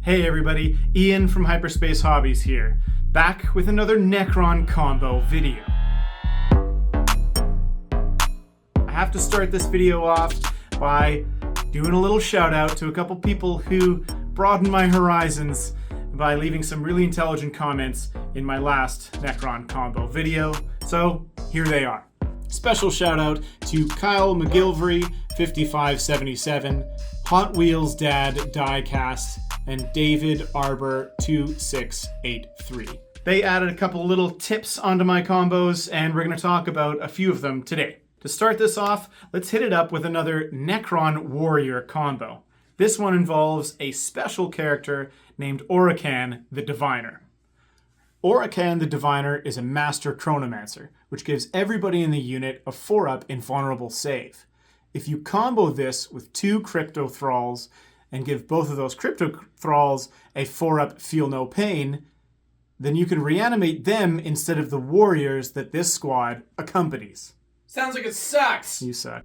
Hey everybody, Ian from Hyperspace Hobbies here, back with another Necron combo video. I have to start this video off by doing a little shout out to a couple people who broadened my horizons by leaving some really intelligent comments in my last Necron combo video, so here they are. Special shout out to Kyle McGilvery, 5577, Hot Wheels Dad Diecast, and David Arbor 2683. They added a couple little tips onto my combos, and we're going to talk about a few of them today. To start this off, let's hit it up with another Necron Warrior combo. This one involves a special character named Orican the Diviner. Orican the Diviner is a master chronomancer, which gives everybody in the unit a 4-up invulnerable save. If you combo this with 2 Crypto Thralls and give both of those Crypto Thralls a 4-up Feel No Pain, then you can reanimate them instead of the warriors that this squad accompanies. Sounds like it sucks! You suck.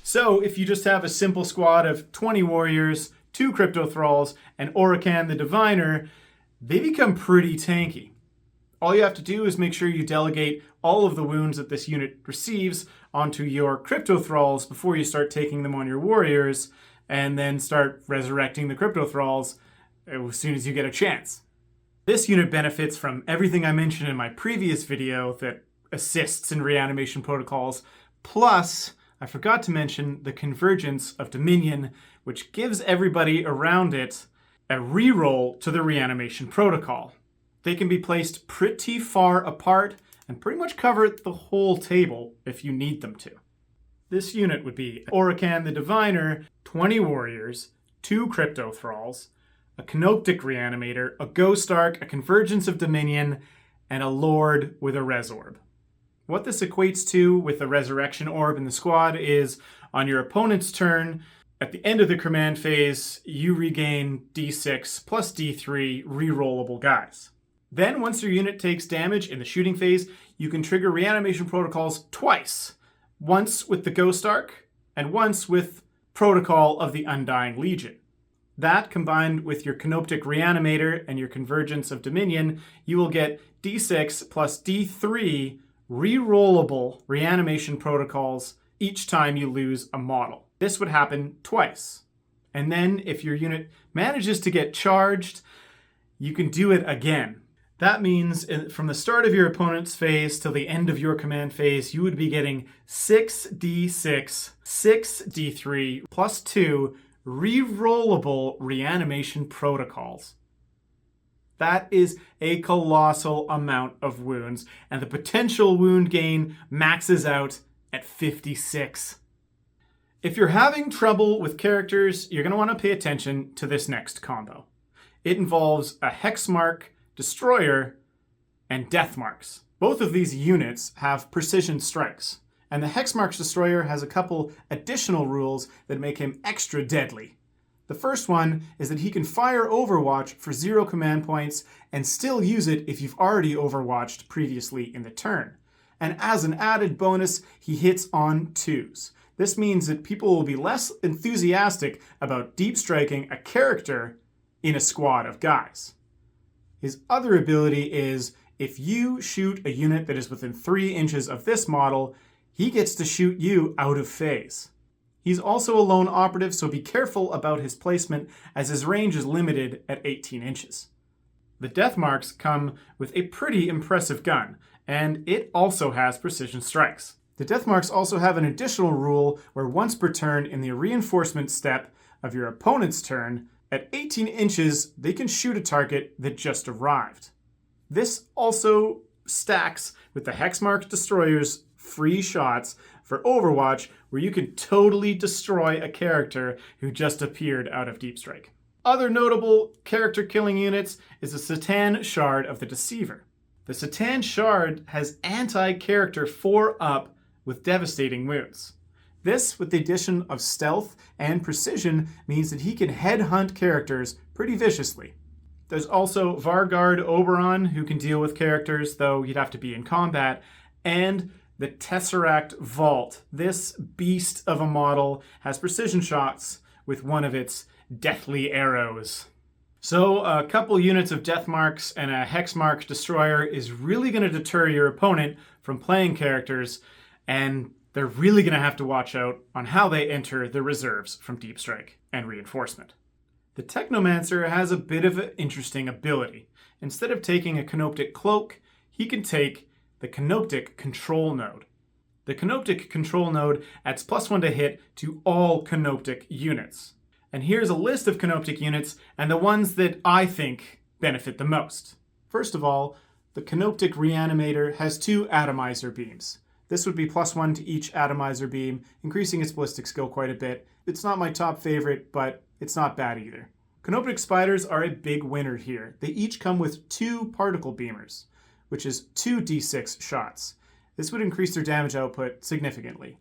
So if you just have a simple squad of 20 warriors, 2 Crypto Thralls, and Orican the Diviner, they become pretty tanky. All you have to do is make sure you delegate all of the wounds that this unit receives onto your Crypto Thralls before you start taking them on your warriors, and then start resurrecting the Crypto Thralls as soon as you get a chance. This unit benefits from everything I mentioned in my previous video that assists in reanimation protocols, plus I forgot to mention the convergence of Dominion, which gives everybody around it a reroll to the reanimation protocol. They can be placed pretty far apart and pretty much cover the whole table if you need them to. This unit would be Orican the Diviner, 20 warriors, 2 Crypto Thralls, a Canoptek Reanimator, a Ghost Arc, a Convergence of Dominion, and a Lord with a Res Orb. What this equates to with the Resurrection Orb in the squad is, on your opponent's turn, at the end of the command phase, you regain D6 plus D3 rerollable guys. Then, once your unit takes damage in the shooting phase, you can trigger reanimation protocols twice. Once with the Ghost Arc, and once with Protocol of the Undying Legion. That, combined with your Canoptek Reanimator and your Convergence of Dominion, you will get D6 plus D3 rerollable reanimation protocols each time you lose a model. This would happen twice. And then, if your unit manages to get charged, you can do it again. That means from the start of your opponent's phase till the end of your command phase, you would be getting 6d6, 6d3, plus 2 rerollable reanimation protocols. That is a colossal amount of wounds, and the potential wound gain maxes out at 56. If you're having trouble with characters, you're going to want to pay attention to this next combo. It involves a Hexmark Destroyer and Deathmarks. Both of these units have precision strikes, and the Hexmarks Destroyer has a couple additional rules that make him extra deadly. The first one is that he can fire Overwatch for 0 command points and still use it if you've already Overwatched previously in the turn. And as an added bonus, he hits on 2s. This means that people will be less enthusiastic about deep striking a character in a squad of guys. His other ability is, if you shoot a unit that is within 3 inches of this model, he gets to shoot you out of phase. He's also a lone operative, so be careful about his placement, as his range is limited at 18 inches. The Deathmarks come with a pretty impressive gun, and it also has precision strikes. The Deathmarks also have an additional rule where once per turn in the reinforcement step of your opponent's turn, at 18 inches, they can shoot a target that just arrived. This also stacks with the Hexmark Destroyer's free shots for Overwatch, where you can totally destroy a character who just appeared out of Deep Strike. Other notable character killing units is the C'tan Shard of the Deceiver. The C'tan Shard has anti-character 4-up with devastating wounds. This, with the addition of stealth and precision, means that he can headhunt characters pretty viciously. There's also Vargard Oberon, who can deal with characters, though you'd have to be in combat, and the Tesseract Vault. This beast of a model has precision shots with one of its deathly arrows. So a couple units of death marks and a hex mark destroyer is really going to deter your opponent from playing characters, and they're really going to have to watch out on how they enter the reserves from Deep Strike and Reinforcement. The Technomancer has a bit of an interesting ability. Instead of taking a Canoptek Cloak, he can take the Canoptek Control Node. The Canoptek Control Node adds +1 to hit to all Canoptek units. And here's a list of Canoptek units and the ones that I think benefit the most. First of all, the Canoptek Reanimator has 2 Atomizer beams. This would be +1 to each Atomizer beam, increasing its ballistic skill quite a bit. It's not my top favorite, but it's not bad either. Canoptek Spiders are a big winner here. They each come with 2 Particle Beamers, which is 2 D6 shots. This would increase their damage output significantly.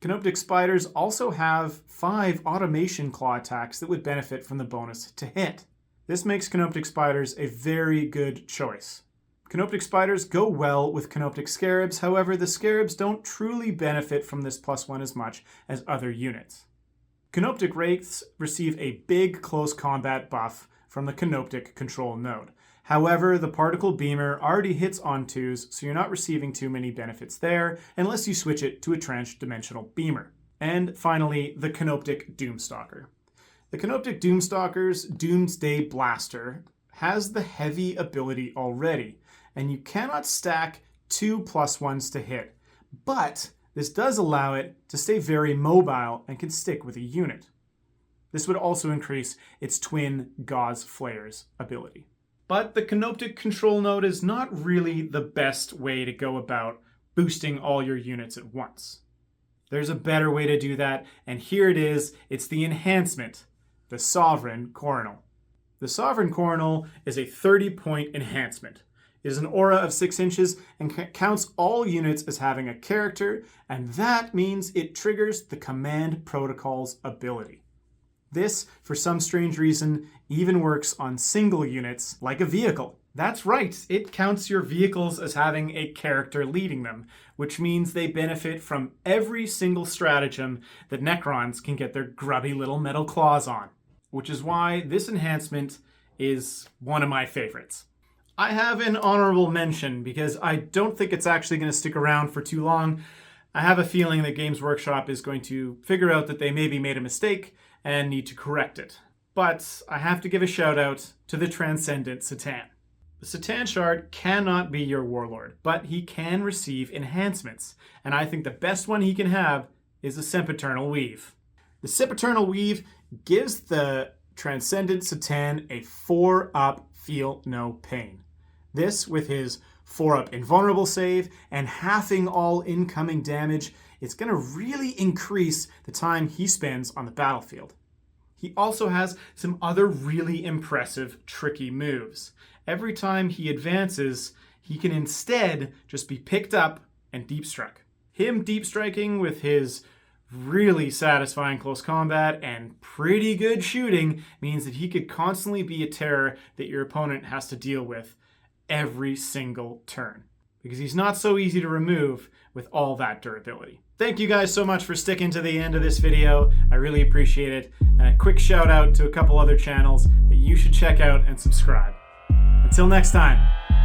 Canoptek Spiders also have 5 Automation Claw attacks that would benefit from the bonus to hit. This makes Canoptek Spiders a very good choice. Canoptek Spiders go well with Canoptek Scarabs, however, the Scarabs don't truly benefit from this +1 as much as other units. Canoptek Wraiths receive a big close combat buff from the Canoptek Control Node. However, the Particle Beamer already hits on 2s, so you're not receiving too many benefits there, unless you switch it to a Transdimensional Beamer. And finally, the Canoptek Doomstalker. The Canoptek Doomstalker's Doomsday Blaster has the heavy ability already, and you cannot stack 2 +1s to hit, but this does allow it to stay very mobile and can stick with a unit. This would also increase its twin Gauze Flares ability. But the Canoptek Control Node is not really the best way to go about boosting all your units at once. There's a better way to do that, and here it is. It's the enhancement, the Sovereign Coronal. The Sovereign Coronal is a 30-point enhancement. It is an aura of 6 inches and counts all units as having a character, and that means it triggers the Command Protocol's ability. This, for some strange reason, even works on single units like a vehicle. That's right, it counts your vehicles as having a character leading them, which means they benefit from every single stratagem that Necrons can get their grubby little metal claws on, which is why this enhancement is one of my favorites. I have an honorable mention because I don't think it's actually going to stick around for too long. I have a feeling that Games Workshop is going to figure out that they maybe made a mistake and need to correct it. But I have to give a shout out to the Transcendent C'tan. The C'tan Shard cannot be your warlord, but he can receive enhancements, and I think the best one he can have is the Sempiternal Weave. The Sempiternal Weave gives the Transcendent C'tan a 4-up Feel No Pain. This, with his 4-up Invulnerable save and halving all incoming damage, it's going to really increase the time he spends on the battlefield. He also has some other really impressive, tricky moves. Every time he advances, he can instead just be picked up and deep struck. Him deep striking with his really satisfying close combat and pretty good shooting means that he could constantly be a terror that your opponent has to deal with every single turn, because he's not so easy to remove with all that durability. Thank you guys so much for sticking to the end of this video. I really appreciate it. And a quick shout out to a couple other channels that you should check out and subscribe. Until next time.